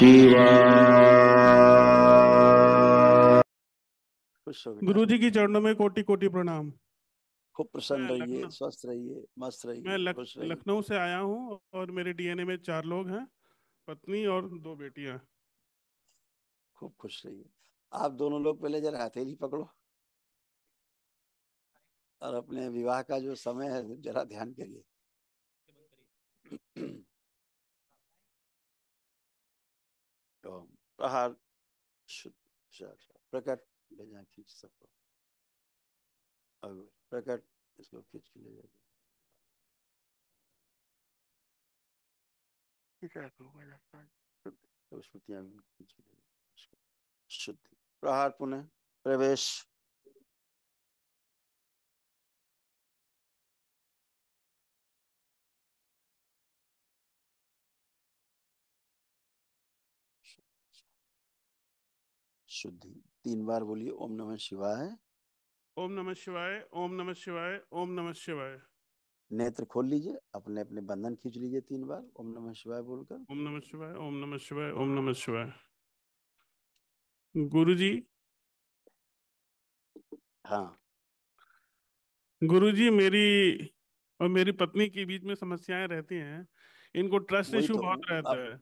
शिवाय। खुश हो बेटा, गुरु जी की चरणों में कोटि कोटि प्रणाम। खूब प्रसन्न मैं रहिए, लखनऊ स्वस्थ रहिए, मस्त मैं रहिए, खुश रहिए। लखनऊ से आया हूँ और मेरे डीएनए में 4 लोग हैं, पत्नी और 2 बेटियां। खूब खुश रहिए। आप दोनों लोग पहले जरा हथेली पकड़ो और अपने विवाह का जो समय है जरा ध्यान करिए। तो प्रहार शुद्ध प्रकट ले जाए, खींच सबको। और प्रकट इसको खींच के ले जाए। शुद्ध स्मृतियां भी खींच के ले जाए। शुद्धि प्रहार पुनः प्रवेश। शुद्धि 3 बार बोलिए, ओम नमः शिवाय। ओम नमः शिवाय, ओम नमः शिवाय, ओम नमः शिवाय। नेत्र खोल लीजिए, अपने अपने बंधन खींच लीजिए 3 बार ओम नमः शिवाय बोलकर। ओम नमः शिवाय, ओम नमः शिवाय, ओम नमः शिवाय। गुरु जी, हाँ, गुरु जी, मेरी और मेरी पत्नी के बीच में समस्याएं रहती हैं। इनको ट्रस्ट वही इशू तो बहुत रहता अब है।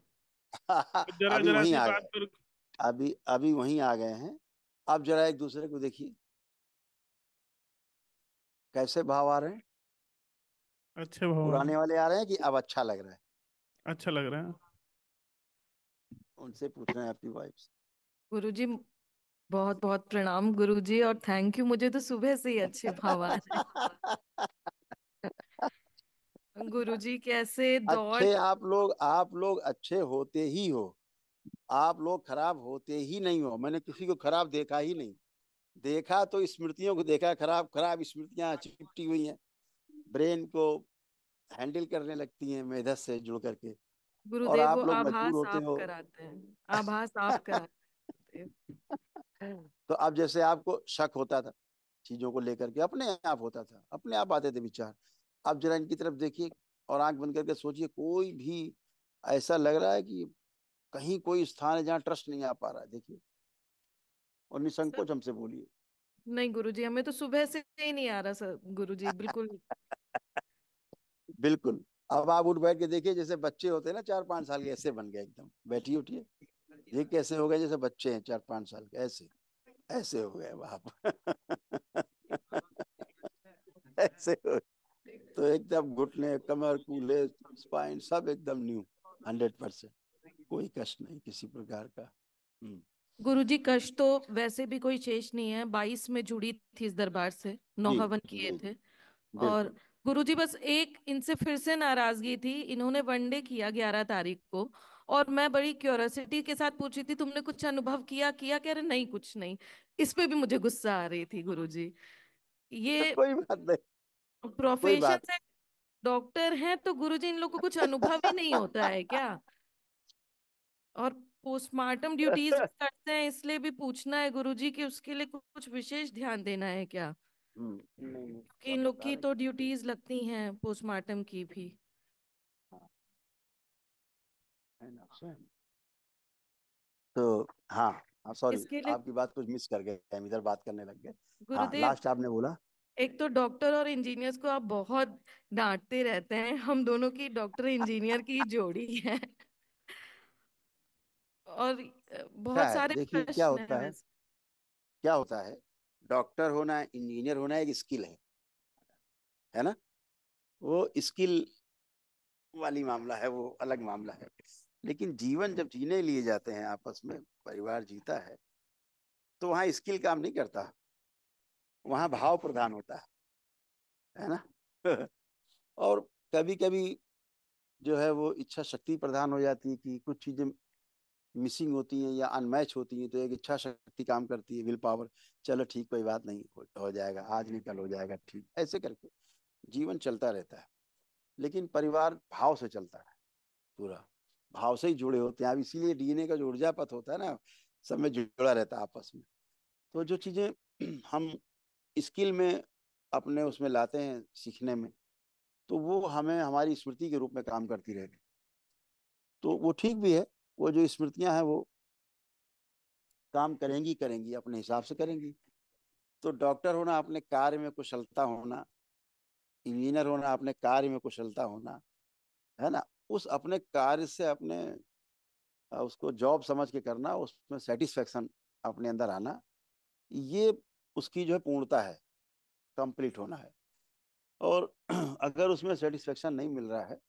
तो जरा अभी जरा वहीं सी आ बात गए। पर। अभी वहीं आ गए हैं। अब जरा एक दूसरे को देखिए, कैसे भाव आ रहे हैं। अच्छे भगवान। पुराने वाले आ रहे हैं कि अब अच्छा लग रहा है। अच्छा लग रहा है। उनसे पूछ रहे हैं आपकी वाइफ से। गुरुजी, बहुत बहुत प्रणाम गुरुजी, और थैंक यू। मुझे तो सुबह से ही अच्छे भाव आ रहे हैं। गुरुजी कैसे दौड़। अच्छे आप लोग अच्छे होते ही हो। आप लोग खराब होते ही नहीं हो। मैंने किसी को खराब देखा ही नहीं। देखा तो स्मृतियों को देखा, खराब खराब स्मृतियां चिपटी हुई हैं, ब्रेन को हैंडल करने लगती हैं मेधस से जुड़ करके। और गुरुदेव वो आप लोग मजबूर आभास होते आप हो। कराते हैं, आभास आप कराते हैं। तो अब जैसे आपको शक होता था चीजों को लेकर के, अपने आप होता था, अपने आप आते थे विचार। अब जरा इनकी तरफ देखिए और आंख बंद करके सोचिए, कोई भी ऐसा लग रहा है कि कहीं कोई स्थान है जहाँ ट्रस्ट नहीं आ पा रहा है, देखिए। और सर, निसंकोच हमसे बोलिए। नहीं गुरुजी, हमें तो सुबह से ही नहीं आ रहा सर। गुरुजी बिल्कुल। बिल्कुल। अब आप उठ बैठ के देखिए, जैसे बच्चे होते हैं ना 4-5 साल के, ऐसे बन गए एकदम। बैठिए उठिए, ये कैसे हो गए, जैसे बच्चे हैं 4-5 साल के, ऐसे ऐसे हो गए अब आप। ऐसे हो। तो एकदम घुटने, कमर, कूल्हे, स्पाइन सब एकदम न्यू, 100%। कोई कष्ट नहीं किसी प्रकार का। गुरुजी कष्ट तो वैसे भी कोई शेष नहीं है। 22 में जुड़ी थी इस दरबार से, 9 जी हवन किए जी थे। जी, और बिल्कुल। गुरुजी बस एक इनसे फिर से नाराजगी थी। इन्होंने वनडे किया 11 तारीख को, और मैं बड़ी क्यूरियोसिटी के साथ पूछ रही थी तुमने कुछ अनुभव किया किया, कह रहे नहीं कुछ नहीं। इस पे भी मुझे गुस्सा आ रही थी गुरुजी। तो ये कोई बात नहीं, कोई प्रोफेशन बात। से डॉक्टर हैं तो गुरुजी इन लोग को कुछ अनुभव ही नहीं होता है क्या? और पोस्टमार्टम ड्यूटीज भी करते हैं, इसलिए भी पूछना है गुरुजी कि उसके लिए कुछ विशेष ध्यान देना है क्या? नहीं नहीं, क्योंकि इन सब लोग बता की रहे तो ड्यूटीज लगती हैं पोस्टमार्टम की भी। हैं। हाँ, है ना, स्वयं। तो हाँ, हाँ सॉरी, इसके लिए आपकी बात कुछ मिस कर गए, हम इधर बात करने लग गए। हाँ, गुरुदेव, लास्ट आपने बोला। एक तो डॉक्टर और इंजीनियर्स को आप बहुत डांटते रहते हैं। हम दोनों की डॉक्टर इंजीनियर की जोड़ी है। और क्या बहुत है, सारे देखिए क्या प्रश्न है होता है, वैसे। क्या होता है। डॉक्टर होना, इंजीनियर होना एक स्किल है ना। वो स्किल वाली मामला है, वो अलग मामला है। लेकिन जीवन जब जीने लिए जाते हैं, आपस में परिवार जीता है, तो वहाँ स्किल काम नहीं करता, वहाँ भाव प्रधान होता है ना। और कभी कभी जो है वो इच्छा शक्ति प्रधान हो जाती है कि कुछ चीजें मिसिंग होती हैं या अनमैच होती हैं, तो एक इच्छा शक्ति काम करती है, विल पावर। चलो ठीक, कोई बात नहीं, हो जाएगा, आज नहीं कल हो जाएगा, ठीक, ऐसे करके जीवन चलता रहता है। लेकिन परिवार भाव से चलता है, पूरा भाव से ही जुड़े होते हैं। अब इसीलिए डीएनए का जो ऊर्जा पथ होता है ना, सब में जुड़ा रहता है आपस में। तो जो चीजें हम स्किल में अपने उसमें लाते हैं सीखने में, तो वो हमें हमारी स्मृति के रूप में काम करती रहती। तो वो ठीक भी है, वो जो स्मृतियां हैं वो काम करेंगी करेंगी, अपने हिसाब से करेंगी। तो डॉक्टर होना अपने कार्य में कुशलता होना, इंजीनियर होना अपने कार्य में कुशलता होना, है ना, उस अपने कार्य से अपने उसको जॉब समझ के करना, उसमें सेटिस्फेक्शन अपने अंदर आना, ये उसकी जो है पूर्णता है, कंप्लीट होना है। और अगर उसमें सेटिस्फेक्शन नहीं मिल रहा है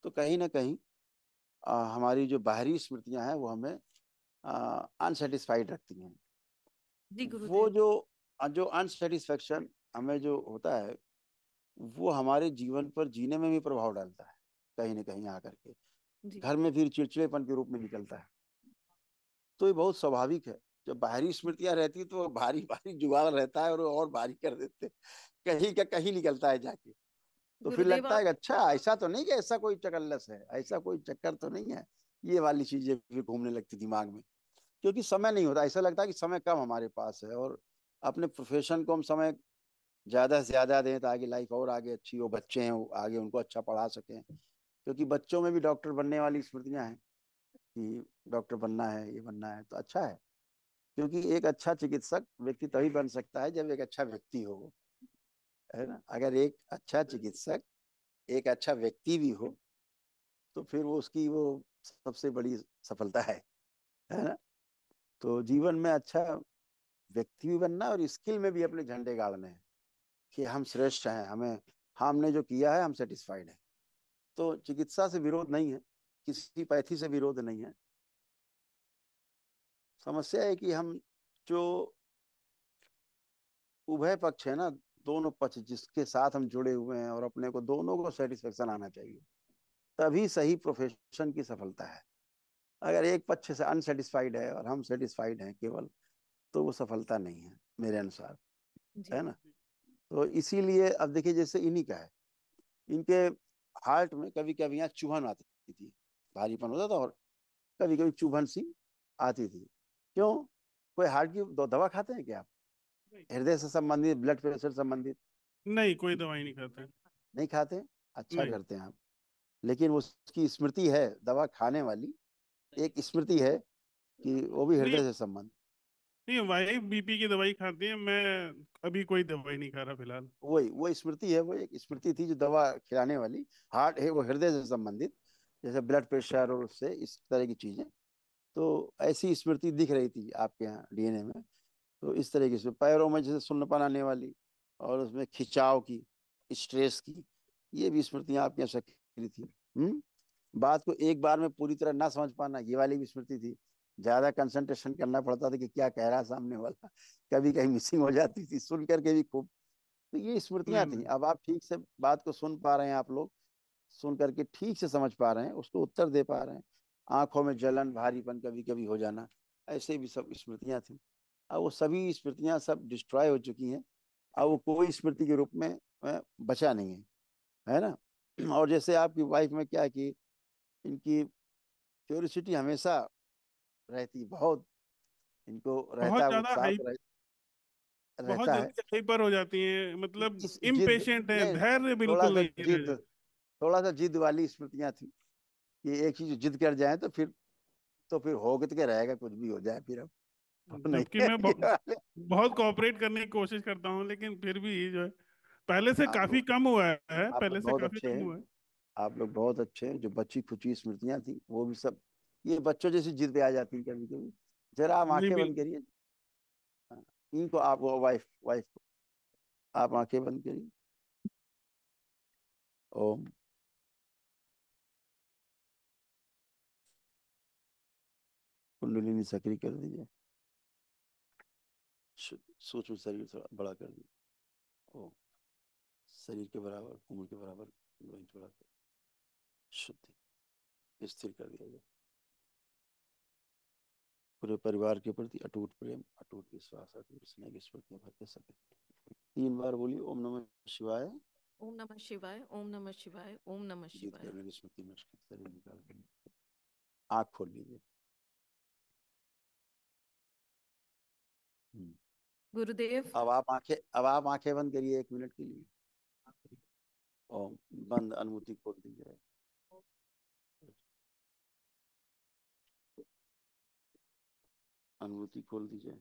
तो कहीं ना कहीं हमारी जो बाहरी स्मृतियां हैं वो हमें अनसेटिस्फाइड रखती हैं। जी वो गुरुदेव। जो अनसेटिस्फेक्शन हमें जो होता है वो हमारे जीवन पर जीने में भी प्रभाव डालता है, कहीं ना कहीं आकर के जी घर में फिर चिड़चिड़ेपन के रूप में निकलता है। तो ये बहुत स्वाभाविक है। जब बाहरी स्मृतियां रहती तो भारी भारी जुगाड़ रहता है और भारी कर देते, कहीं का कहीं निकलता है जाके। तो फिर गुरुदेव लगता है आप। कि अच्छा ऐसा तो नहीं कि ऐसा कोई चकल्लस है, ऐसा कोई चक्कर तो नहीं है, ये वाली चीजें फिर घूमने लगती दिमाग में। क्योंकि समय नहीं होता, ऐसा लगता है कि समय कम हमारे पास है, और अपने प्रोफेशन को हम समय ज्यादा से ज्यादा दें ताकि लाइफ और आगे अच्छी हो, बच्चे हैं वो आगे उनको अच्छा पढ़ा सकें। क्योंकि बच्चों में भी डॉक्टर बनने वाली स्मृतियां हैं कि डॉक्टर बनना है, ये बनना है, तो अच्छा है। क्योंकि एक अच्छा चिकित्सक व्यक्ति तभी बन सकता है जब एक अच्छा व्यक्ति हो, है ना। अगर एक अच्छा चिकित्सक एक अच्छा व्यक्ति भी हो तो फिर वो उसकी वो सबसे बड़ी सफलता है ना। तो जीवन में अच्छा व्यक्ति भी बनना और स्किल में भी अपने झंडे गाड़ने हैं कि हम श्रेष्ठ हैं, हमें हमने जो किया है हम सेटिस्फाइड हैं। तो चिकित्सा से विरोध नहीं है, किसी पैथी से विरोध नहीं है। समस्या है कि हम जो उभय पक्ष है ना, दोनों पक्ष जिसके साथ हम जुड़े हुए हैं और अपने को दोनों को सेटिस्फेक्शन आना चाहिए, तभी सही प्रोफेशन की सफलता है। अगर एक पक्ष से अनसेटिस्फाइड है और हम सेटिस्फाइड हैं केवल, तो वो सफलता नहीं है मेरे अनुसार, जी है ना। तो इसीलिए अब देखिए जैसे इन्हीं का है, इनके हार्ट में कभी कभी यहाँ चुभन आती थी, भारीपन होता था, और कभी कभी चुभन सी आती थी। क्यों? कोई हार्ट की दवा खाते हैं क्या आप? नहीं, हृदय से संबंधित, ब्लड प्रेशर संबंधित? नहीं कोई दवाई नहीं खाते। नहीं खाते? अच्छा नहीं करते हैं आप। लेकिन उसकी स्मृति है दवा खाने वाली, एक स्मृति है कि वो भी नहीं हृदय से संबंध। नहीं, वाइफ बीपी की दवाई खाती है, मैं अभी कोई दवाई नहीं खा रहा फिलहाल। वही वो स्मृति है, वो एक स्मृति थी जो दवा खिलाने वाली। हार्ट है वो हृदय से संबंधित, जैसे ब्लड प्रेशर और उससे इस तरह की चीजें। तो ऐसी स्मृति दिख रही थी आपके यहाँ डीएनए में। तो इस तरीके से पैरों में जैसे सुन्नपन आने वाली, और उसमें खिंचाव की, स्ट्रेस की, ये भी स्मृतियां आपके यहाँ सक्रिय थी। बात को एक बार में पूरी तरह ना समझ पाना, ये वाली भी स्मृति थी। ज्यादा कंसंट्रेशन करना पड़ता था कि क्या कह रहा है सामने वाला, कभी कहीं मिसिंग हो जाती थी, सुन करके भी खूब। तो ये स्मृतियां नहीं थी। नहीं। अब आप ठीक से बात को सुन पा रहे हैं, आप लोग सुन करके ठीक से समझ पा रहे हैं, उसको उत्तर दे पा रहे हैं। आंखों में जलन भारीपन कभी कभी हो जाना, ऐसे भी सब स्मृतियां थी। अब वो सभी स्मृतियां सब डिस्ट्रॉय हो चुकी हैं। अब वो कोई स्मृति के रूप में बचा नहीं है ना। और जैसे आपकी वाइफ में क्या है कि इनकी क्यूरियोसिटी हमेशा रहती, बहुत इनको रहता बहुत है, ज्यादा उत्साह हाइप, तो बहुत रहता है। जल्दी हाइपर हो जाती है, मतलब इस जिद, इम्पेशेंट है, नहीं, धैर्य थोड़ा बिल्कुल सा नहीं रह जिद, जाता। थोड़ा सा जिद वाली स्मृतियां थी कि एक चीज जिद कर जाए तो फिर होगत के रहेगा, कुछ भी हो जाए फिर अब तो नहीं जबकि है मैं ये वाले। बहुत कोऑपरेट करने की कोशिश करता हूँ, लेकिन फिर भी जो है पहले से आप काफी लोग कम हुआ है, आप पहले लोग से बहुत काफी अच्छे कम हैं, हुआ है। आप लोग बहुत अच्छे हैं। जो बच्ची खुची स्मृतियां थी वो भी सब ये बच्चों जैसी जिद पे आ जाती है कभी कभी। जरा आप नहीं आंखें बिल बंद करिए। हाँ, इनको आप वाइफ वाइफ को आप आंखें बंद करिए। ओम। कुंडलिनी सक्रिय कर दीजिए। सूक्ष्म शरीर थोड़ा बड़ा कर दीजिए। ओम। शरीर के बराबर, उम्र के बराबर, लोही बड़ा कर, शुद्धि स्थिर कर दिया जाए। पूरे परिवार के प्रति अटूट प्रेम, अटूट विश्वास, अटूट स्नेह की स्मृतियां भर के सके। 3 बार बोलिए ओम नमः शिवाय। ओम नमः शिवाय, ओम नमः शिवाय, ओम नमः जीत शिवाय। कर मेरी स्मृति नष्ट की, शरीर निकाल कर आँख खोल लीजिए। हम्म। गुरुदेव। अब आप आंखें बंद करिए 1 मिनट के लिए। ओम। बंद, अनुभूति खोल दीजिए। अनुभूति खोल दीजिए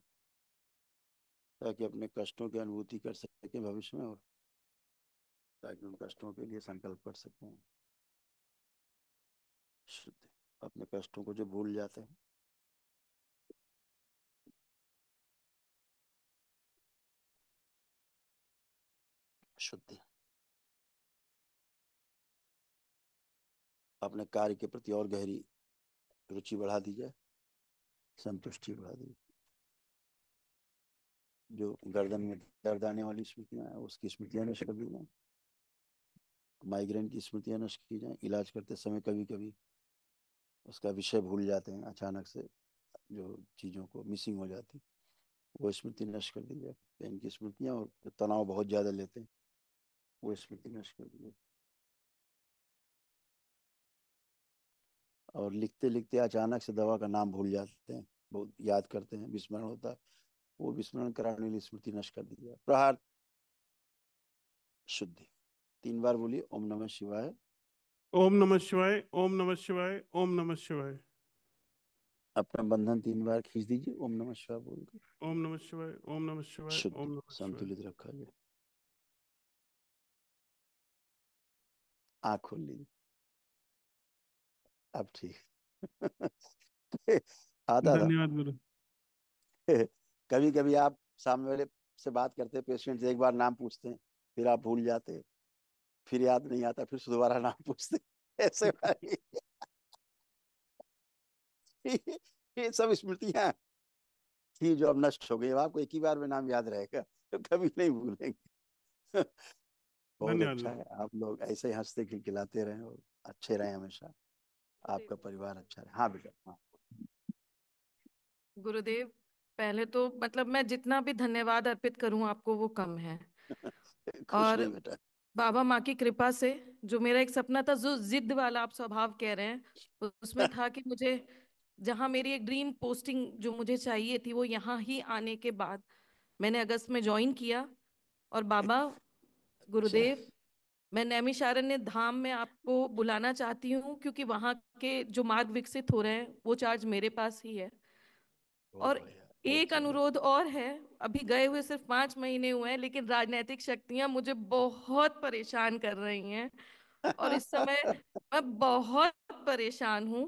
ताकि अपने कष्टों की अनुभूति कर सके भविष्य में, और ताकि उन कष्टों के लिए संकल्प कर सकें। शुद्ध, अपने कष्टों को जो भूल जाते हैं। शुद्ध, अपने कार्य के प्रति और गहरी रुचि बढ़ा दी जाए, संतुष्टि बढ़ा दी। जो गर्दन में दर्द आने वाली स्मृतियां हैं उसकी स्मृतियां नष्ट कर दी जाए, माइग्रेन की स्मृतियां नष्ट की जाए। इलाज करते समय कभी कभी उसका विषय भूल जाते हैं, अचानक से जो चीज़ों को मिसिंग हो जाती, वो स्मृति नष्ट कर दी जाए। पेन की स्मृतियां, और तनाव बहुत ज़्यादा लेते हैं वो स्मृति नष्ट कर दी जाए। और लिखते लिखते अचानक से दवा का नाम भूल जाते हैं, बहुत याद करते हैं, विस्मरण होता है, वो विस्मरण कराने वाली स्मृति नष्ट कर दी जाए। प्रहार शुद्धि, 3 बार बोलिए ओम नमः शिवाय। ओम नमः शिवाय, ओम नमः शिवाय, ओम नमः शिवाय। अपना बंधन 3 बार खींच दीजिए ओम नमः शिवाय बोलकर। ओम नमः शिवाय, ओम नमः शिवाय, शुद्ध, ओम नमः शिवाय। संतुलित रखा जाए। आँख खोल लीजिए, अब ठीक। आता था। धन्यवाद गुरु। कभी कभी आप सामने वाले से बात करते हैं, पेशेंट से एक बार नाम पूछते हैं, फिर आप भूल जाते हैं, फिर याद नहीं आता, फिर दोबारा नाम पूछते हैं। ऐसे वाली ये सब स्मृतियां थी जो अब नष्ट हो गई। अब आपको एक ही बार में नाम याद रहेगा, तो कभी नहीं भूलेंगे। बहुत धन्यवाद अच्छा गुरु। है, आप लोग ऐसे ही हंसते खिलखिलाते रहें और अच्छे रहें हमेशा। आपका परिवार अच्छा रहे। हाँ बेटा, हाँ। गुरुदेव, पहले तो मतलब मैं जितना भी धन्यवाद अर्पित करूं आपको वो कम है। खुश और नहीं बेटा। बाबा माँ की कृपा से जो मेरा एक सपना था, जो जिद वाला आप स्वभाव कह रहे हैं, उसमें था कि मुझे जहाँ मेरी एक ड्रीम पोस्टिंग जो मुझे चाहिए थी वो यहाँ ही आने के बाद मैंने अगस्त में ज्वाइन किया। और बाबा अच्छा, गुरुदेव, मैं नैमिषारण्य धाम में आपको बुलाना चाहती हूँ क्योंकि वहाँ के जो मार्ग विकसित हो रहे हैं वो चार्ज मेरे पास ही है। बहुत और बढ़िया, बहुत एक सुंदर। अनुरोध और है। अभी गए हुए सिर्फ 5 महीने हुए हैं लेकिन राजनीतिक शक्तियां मुझे बहुत परेशान कर रही हैं और इस समय मैं बहुत परेशान हूँ।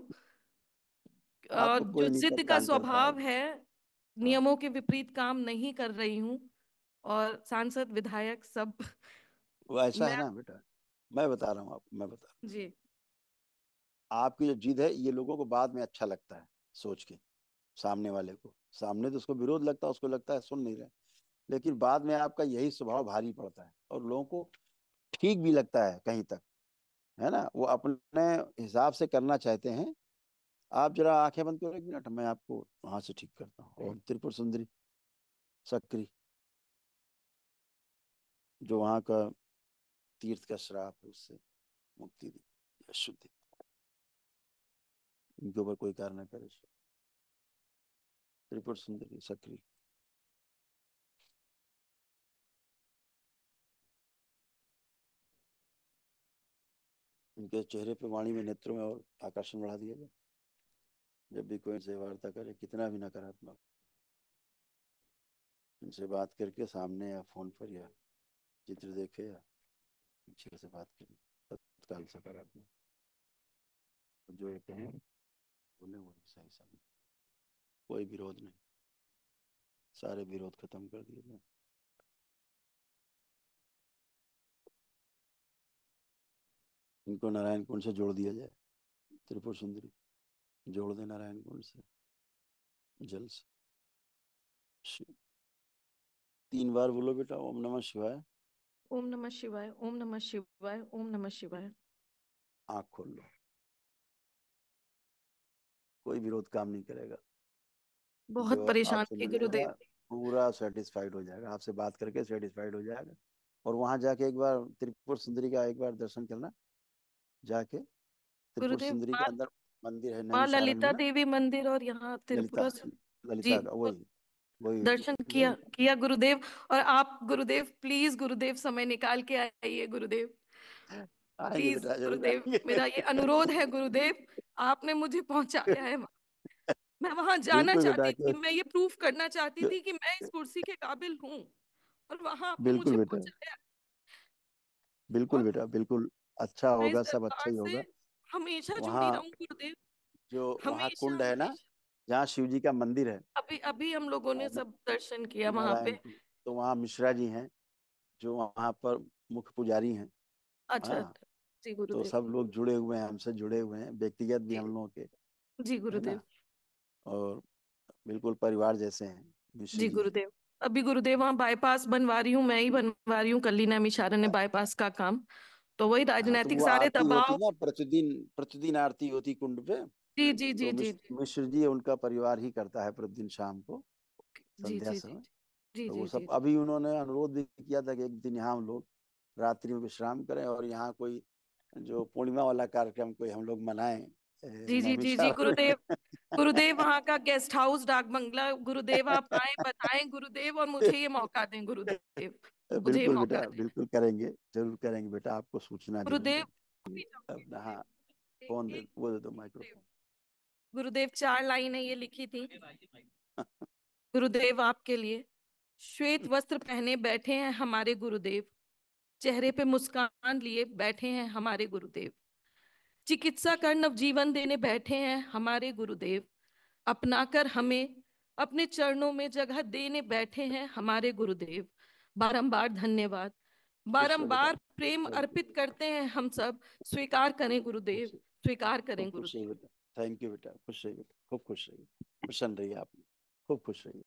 और आपको जो कोई नहीं जिद का परेशान कर स्वभाव पाएगा। है, हाँ, नियमों के विपरीत काम नहीं कर रही हूँ। और सांसद विधायक सब वो ऐसा है मैं। ना बेटा, मैं बता रहा हूँ आपको, मैं बता रहा जी। हूँ आपकी जो जिद है ये लोगों को बाद में अच्छा लगता है सोच के। सामने वाले को, सामने तो उसको विरोध लगता है, उसको लगता है सुन नहीं रहे, लेकिन बाद में आपका यही स्वभाव भारी पड़ता है और लोगों को ठीक भी लगता है कहीं तक, है ना। वो अपने हिसाब से करना चाहते हैं। आप जरा आंखें बंद करो 1 मिनट, मैं आपको वहां से ठीक करता हूँ। और त्रिपुर सुंदरी सक्री, जो वहां का तीर्थ का श्राप है उससे मुक्ति दी, शुद्धि, इनके ऊपर कोई कार्य न करे। त्रिपुर सुंदरी सक्री, इनके चेहरे पे, वाणी में, नेत्रों में और आकर्षण बढ़ा दिया जाए। जब भी कोई इनसे वार्ता करे, कितना भी नकारात्मक, इनसे बात करके सामने या फोन पर या चित्र देखे या पीछे से बात करें, तत्काल सकारात्मक, जो ये कहें बोले वो सही समय, कोई विरोध नहीं, सारे विरोध खत्म कर दिए जाए। इनको नारायण कुंड से जोड़ दिया जाए। त्रिपुर सुंदरी जोड़ दे नारायण कुंड से, जल से। 3 बार बोलो बेटा ओम नमः शिवाय। ओम नमः शिवाय, ओम नमः शिवाय, ओम नमः शिवाय। आँख खोल लो, कोई विरोध काम नहीं करेगा। बहुत जो परेशान आपसे थी मिलेगा गुरुदेव। पूरा सेटिस्फाइड हो जाएगा, आपसे बात करके सेटिस्फाइड हो जाएगा। और वहां जाके एक बार त्रिपुर सुंदरी का एक बार दर्शन करना, जाके त्रिपुर गुरुदेव, सुंदरी के अंदर मंदिर है माँ नैमिषारण्य में ललिता ना। देवी मंदिर और यहाँ ललिता, त्रिपुरा जी, ललिता का वही, वही दर्शन किया नहीं। किया गुरुदेव। और आप गुरुदेव प्लीज, गुरुदेव समय निकाल के आइए गुरुदेव। आएंगे प्लीज बेटा, जरूर गुरुदेव, आएंगे। मेरा ये अनुरोध है गुरुदेव। आपने मुझे पहुंचाया है वहाँ। मैं वहां जाना बिल्कुल बेटा चाहती थी, मैं ये प्रूफ करना चाहती थी कि मैं इस कुर्सी के काबिल हूँ, और वहां आपने बिल्कुल मुझे बेटा, पहुंचाया। बिल्कुल और बेटा, बिल्कुल अच्छा मैं इस होगा, सब अच्छा दरबार ही से होगा। हमेशा जुड़ी वहाँ रहूं गुरुदेव, जो वहाँ हमेशा कुंड है ना, हमेशा। जहाँ शिव जी का मंदिर अभी अभी हम लोगों ने है सब दर्शन किया वहां पे। नारायण कुंड, तो वहाँ मिश्रा जी हैं जो वहाँ पर मुख्य पुजारी हैं। अच्छा हाँ, अच्छा। जी तो गुरुदेव। सब लोग जुड़े हुए हैं, हमसे जुड़े हुए हैं, व्यक्तिगत भी जी हम लोगों के, जी है ना। गुरुदेव। और बिल्कुल परिवार जैसे हैं, मिश्री जी जी हैं। गुरुदेव। अभी गुरुदेव वहाँ बाईपास बनवा रही हूँ, मैं ही बनवा रही हूँ, कलीना मिशारा ने बाईपास का काम। तो वही हाँ, तो राजनीतिक वो सारे आरती होती दबाव। ना, प्रतिदिन प्रतिदिन आरती होती कुंड पे। जी जी जी तो जी जी मिश्र जी, उनका परिवार ही करता है प्रतिदिन शाम को, जी संध्या जी जी समय। जी तो जी वो जी सब अभी उन्होंने अनुरोध भी किया था कि एक दिन यहाँ हम लोग रात्रि में विश्राम करें और यहाँ कोई जो पूर्णिमा वाला कार्यक्रम कोई हम लोग मनाएं जी जी जी जी नैमिषारण्य गुरुदेव। में। गुरुदेव वहाँ का गेस्ट हाउस, डाक बंगला, गुरुदेव आप आए बताएं गुरुदेव, और मुझे ये मौका दें गुरुदेव, मुझे ये बिल्कुल मौका बेटा, दें बिल्कुल करेंगे, जरूर करेंगे बेटा, आपको सूचना जरूर गुरुदेव। देंगे। अभी जाऊंगी अब हाँ, गुरुदेव। फोन दे, एक वो दे दो गुरुदेव, माइक्रोफोन। गुरुदेव 4 लाइनें ये लिखी थी गुरुदेव आपके लिए। श्वेत वस्त्र पहने बैठे हैं हमारे गुरुदेव, चेहरे पे मुस्कान लिए बैठे हैं हमारे गुरुदेव, चिकित्सा कर नवजीवन देने बैठे हैं हमारे गुरुदेव, अपनाकर हमें अपने चरणों में जगह देने बैठे हैं हमारे गुरुदेव। बारंबार धन्यवाद, खुश रहो बेटा, बारंबार प्रेम थैंक यू, अर्पित करते हैं हम सब। स्वीकार करें गुरुदेव, खुश, स्वीकार करें खूब खुश रहिए गुरुदेव। बेटा, थैंक यू बेटा, खुश रहिए बेटा, खूब खुश रहिए, प्रसन्न रहिए आप, खूब खुश रहिए।